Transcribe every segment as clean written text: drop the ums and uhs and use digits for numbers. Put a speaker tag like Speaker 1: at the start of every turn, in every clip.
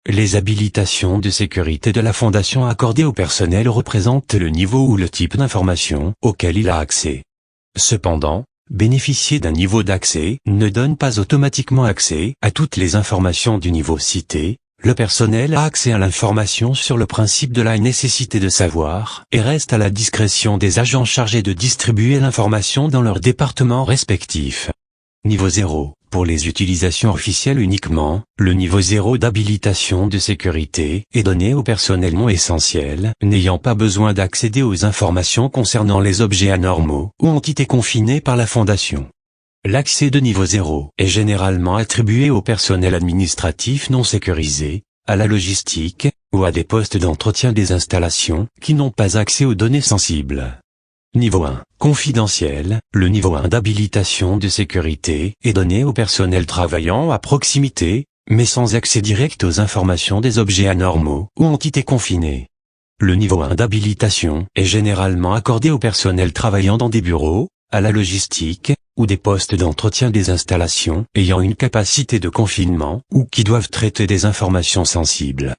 Speaker 1: Les habilitations de sécurité de la Fondation accordées au personnel représentent le niveau ou le type d'information auquel il a accès. Cependant, bénéficier d'un niveau d'accès ne donne pas automatiquement accès à toutes les informations du niveau cité. Le personnel a accès à l'information sur le principe de la nécessité de savoir et reste à la discrétion des agents chargés de distribuer l'information dans leurs départements respectifs. Niveau 0. Pour les utilisations officielles uniquement, le niveau 0 d'habilitation de sécurité est donné au personnel non essentiel, n'ayant pas besoin d'accéder aux informations concernant les objets anormaux ou entités confinées par la Fondation. L'accès de niveau 0 est généralement attribué au personnel administratif non sécurisé, à la logistique, ou à des postes d'entretien des installations qui n'ont pas accès aux données sensibles. Niveau 1. Confidentiel. Le niveau 1 d'habilitation de sécurité est donné au personnel travaillant à proximité, mais sans accès direct aux informations des objets anormaux ou entités confinées. Le niveau 1 d'habilitation est généralement accordé au personnel travaillant dans des bureaux, à la logistique, ou des postes d'entretien des installations ayant une capacité de confinement ou qui doivent traiter des informations sensibles.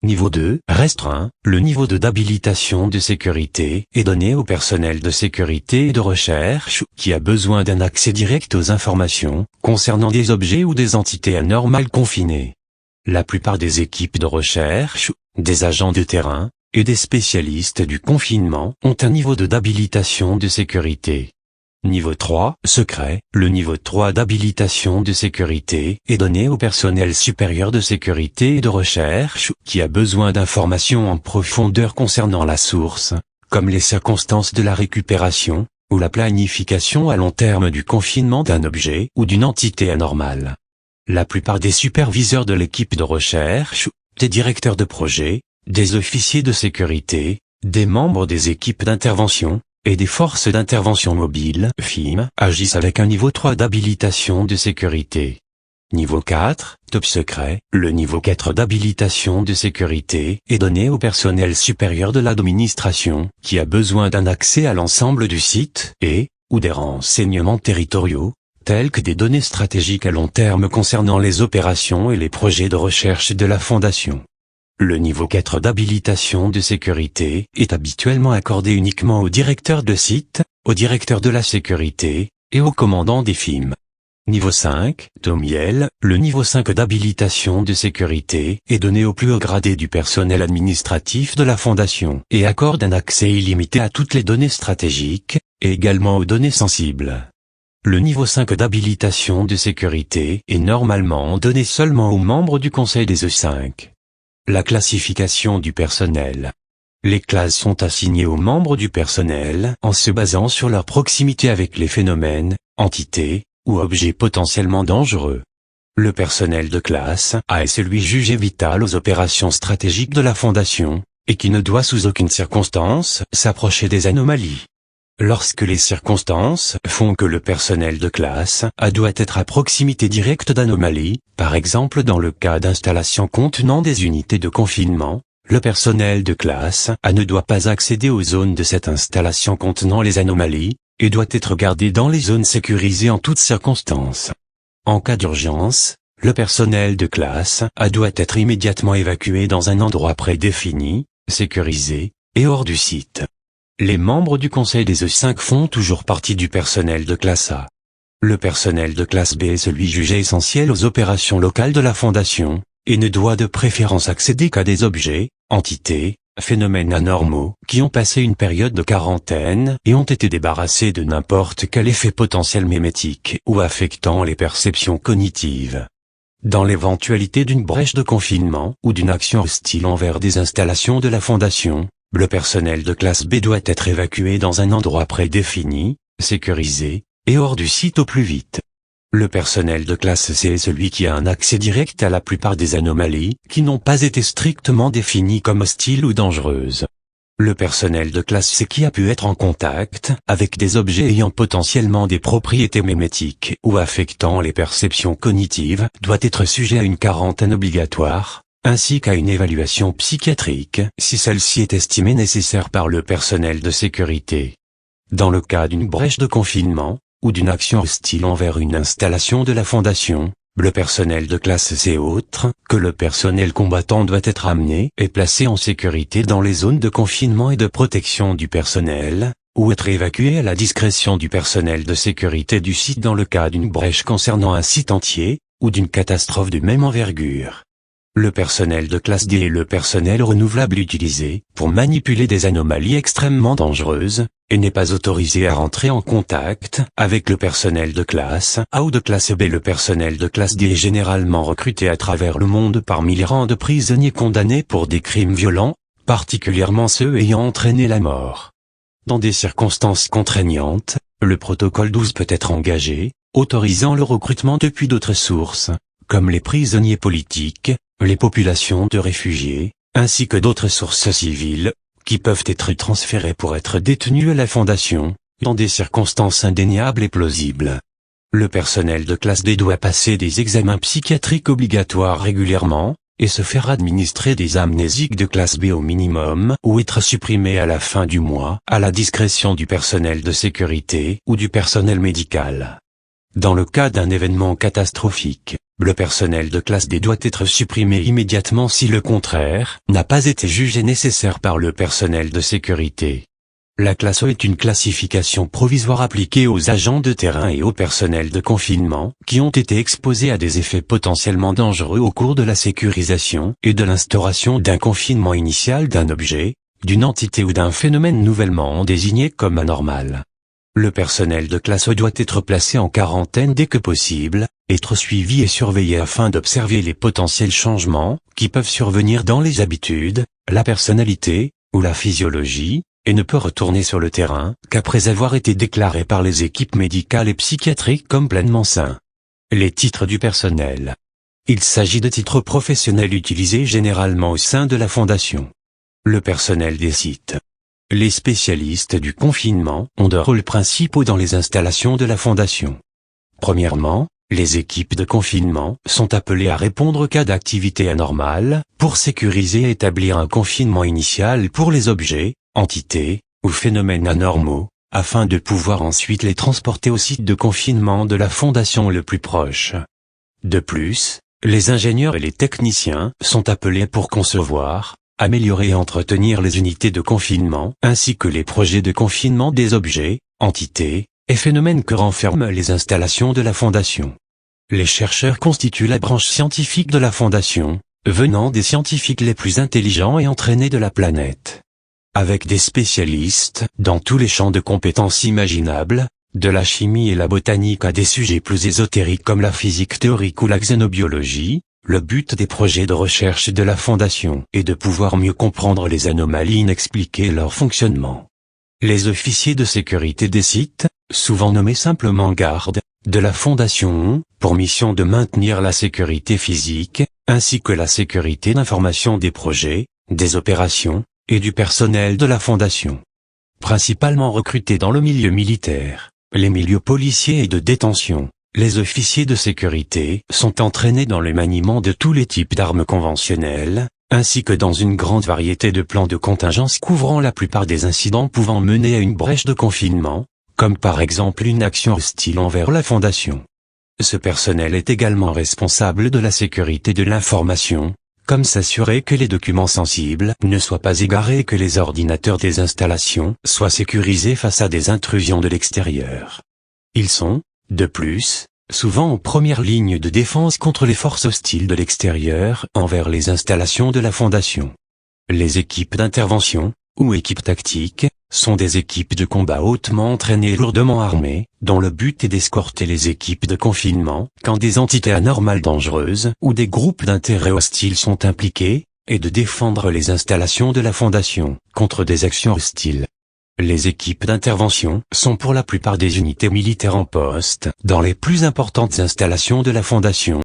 Speaker 1: Niveau 2, restreint. Le niveau 2 d'habilitation de sécurité est donné au personnel de sécurité et de recherche qui a besoin d'un accès direct aux informations concernant des objets ou des entités anormales confinées. La plupart des équipes de recherche, des agents de terrain et des spécialistes du confinement ont un niveau 2 d'habilitation de sécurité. Niveau 3, secret. Le niveau 3 d'habilitation de sécurité est donné au personnel supérieur de sécurité et de recherche qui a besoin d'informations en profondeur concernant la source, comme les circonstances de la récupération, ou la planification à long terme du confinement d'un objet ou d'une entité anormale. La plupart des superviseurs de l'équipe de recherche, des directeurs de projet, des officiers de sécurité, des membres des équipes d'intervention, et des forces d'intervention mobiles (FIM) agissent avec un niveau 3 d'habilitation de sécurité. Niveau 4, top secret. Le niveau 4 d'habilitation de sécurité est donné au personnel supérieur de l'administration qui a besoin d'un accès à l'ensemble du site ou des renseignements territoriaux, tels que des données stratégiques à long terme concernant les opérations et les projets de recherche de la Fondation. Le niveau 4 d'habilitation de sécurité est habituellement accordé uniquement au directeur de site, au directeur de la sécurité, et au commandant des FIM. Niveau 5, Tomiel. Le niveau 5 d'habilitation de sécurité est donné au plus haut gradé du personnel administratif de la Fondation et accorde un accès illimité à toutes les données stratégiques, et également aux données sensibles. Le niveau 5 d'habilitation de sécurité est normalement donné seulement aux membres du Conseil des E5. La classification du personnel. Les classes sont assignées aux membres du personnel en se basant sur leur proximité avec les phénomènes, entités, ou objets potentiellement dangereux. Le personnel de classe A est celui jugé vital aux opérations stratégiques de la Fondation, et qui ne doit sous aucune circonstance s'approcher des anomalies. Lorsque les circonstances font que le personnel de classe A doit être à proximité directe d'anomalies, par exemple dans le cas d'installations contenant des unités de confinement, le personnel de classe A ne doit pas accéder aux zones de cette installation contenant les anomalies, et doit être gardé dans les zones sécurisées en toutes circonstances. En cas d'urgence, le personnel de classe A doit être immédiatement évacué dans un endroit prédéfini, sécurisé, et hors du site. Les membres du Conseil des E5 font toujours partie du personnel de classe A. Le personnel de classe B est celui jugé essentiel aux opérations locales de la Fondation, et ne doit de préférence accéder qu'à des objets, entités, phénomènes anormaux qui ont passé une période de quarantaine et ont été débarrassés de n'importe quel effet potentiel mémétique ou affectant les perceptions cognitives. Dans l'éventualité d'une brèche de confinement ou d'une action hostile envers des installations de la Fondation, le personnel de classe B doit être évacué dans un endroit prédéfini, sécurisé, et hors du site au plus vite. Le personnel de classe C est celui qui a un accès direct à la plupart des anomalies qui n'ont pas été strictement définies comme hostiles ou dangereuses. Le personnel de classe C qui a pu être en contact avec des objets ayant potentiellement des propriétés mémétiques ou affectant les perceptions cognitives doit être sujet à une quarantaine obligatoire, ainsi qu'à une évaluation psychiatrique si celle-ci est estimée nécessaire par le personnel de sécurité. Dans le cas d'une brèche de confinement, ou d'une action hostile envers une installation de la Fondation, Le personnel de classe C autre que le personnel combattant doit être amené et placé en sécurité dans les zones de confinement et de protection du personnel, ou être évacué à la discrétion du personnel de sécurité du site dans le cas d'une brèche concernant un site entier, ou d'une catastrophe de même envergure. Le personnel de classe D est le personnel renouvelable utilisé pour manipuler des anomalies extrêmement dangereuses, et n'est pas autorisé à rentrer en contact avec le personnel de classe A ou de classe B. Le personnel de classe D est généralement recruté à travers le monde parmi les rangs de prisonniers condamnés pour des crimes violents, particulièrement ceux ayant entraîné la mort. Dans des circonstances contraignantes, le protocole 12 peut être engagé, autorisant le recrutement depuis d'autres sources, comme les prisonniers politiques, les populations de réfugiés, ainsi que d'autres sources civiles, qui peuvent être transférées pour être détenues à la Fondation, dans des circonstances indéniables et plausibles. Le personnel de classe D doit passer des examens psychiatriques obligatoires régulièrement, et se faire administrer des amnésiques de classe B au minimum ou être supprimé à la fin du mois à la discrétion du personnel de sécurité ou du personnel médical. Dans le cas d'un événement catastrophique, le personnel de classe D doit être supprimé immédiatement si le contraire n'a pas été jugé nécessaire par le personnel de sécurité. La classe E est une classification provisoire appliquée aux agents de terrain et au personnel de confinement qui ont été exposés à des effets potentiellement dangereux au cours de la sécurisation et de l'instauration d'un confinement initial d'un objet, d'une entité ou d'un phénomène nouvellement désigné comme anormal. Le personnel de classe E doit être placé en quarantaine dès que possible, être suivi et surveillé afin d'observer les potentiels changements qui peuvent survenir dans les habitudes, la personnalité ou la physiologie, et ne peut retourner sur le terrain qu'après avoir été déclaré par les équipes médicales et psychiatriques comme pleinement sain. Les titres du personnel. Il s'agit de titres professionnels utilisés généralement au sein de la Fondation. Le personnel des sites. Les spécialistes du confinement ont deux rôles principaux dans les installations de la Fondation. Premièrement, les équipes de confinement sont appelées à répondre au cas d'activité anormale, pour sécuriser et établir un confinement initial pour les objets, entités, ou phénomènes anormaux, afin de pouvoir ensuite les transporter au site de confinement de la Fondation le plus proche. De plus, les ingénieurs et les techniciens sont appelés pour concevoir, améliorer et entretenir les unités de confinement, ainsi que les projets de confinement des objets, entités, et phénomènes que renferment les installations de la Fondation. Les chercheurs constituent la branche scientifique de la Fondation, venant des scientifiques les plus intelligents et entraînés de la planète. Avec des spécialistes dans tous les champs de compétences imaginables, de la chimie et la botanique à des sujets plus ésotériques comme la physique théorique ou la xénobiologie, le but des projets de recherche de la Fondation est de pouvoir mieux comprendre les anomalies inexpliquées et leur fonctionnement. Les officiers de sécurité des sites, souvent nommés simplement gardes, de la Fondation ont pour mission de maintenir la sécurité physique, ainsi que la sécurité d'information des projets, des opérations, et du personnel de la Fondation. Principalement recrutés dans le milieu militaire, les milieux policiers et de détention, les officiers de sécurité sont entraînés dans le maniement de tous les types d'armes conventionnelles, ainsi que dans une grande variété de plans de contingence couvrant la plupart des incidents pouvant mener à une brèche de confinement, comme par exemple une action hostile envers la Fondation. Ce personnel est également responsable de la sécurité de l'information, comme s'assurer que les documents sensibles ne soient pas égarés et que les ordinateurs des installations soient sécurisés face à des intrusions de l'extérieur. Ils sont, de plus, souvent en première ligne de défense contre les forces hostiles de l'extérieur envers les installations de la Fondation. Les équipes d'intervention, ou équipes tactiques, sont des équipes de combat hautement entraînées et lourdement armées, dont le but est d'escorter les équipes de confinement quand des entités anormales dangereuses ou des groupes d'intérêts hostiles sont impliqués, et de défendre les installations de la Fondation contre des actions hostiles. Les équipes d'intervention sont pour la plupart des unités militaires en poste dans les plus importantes installations de la Fondation,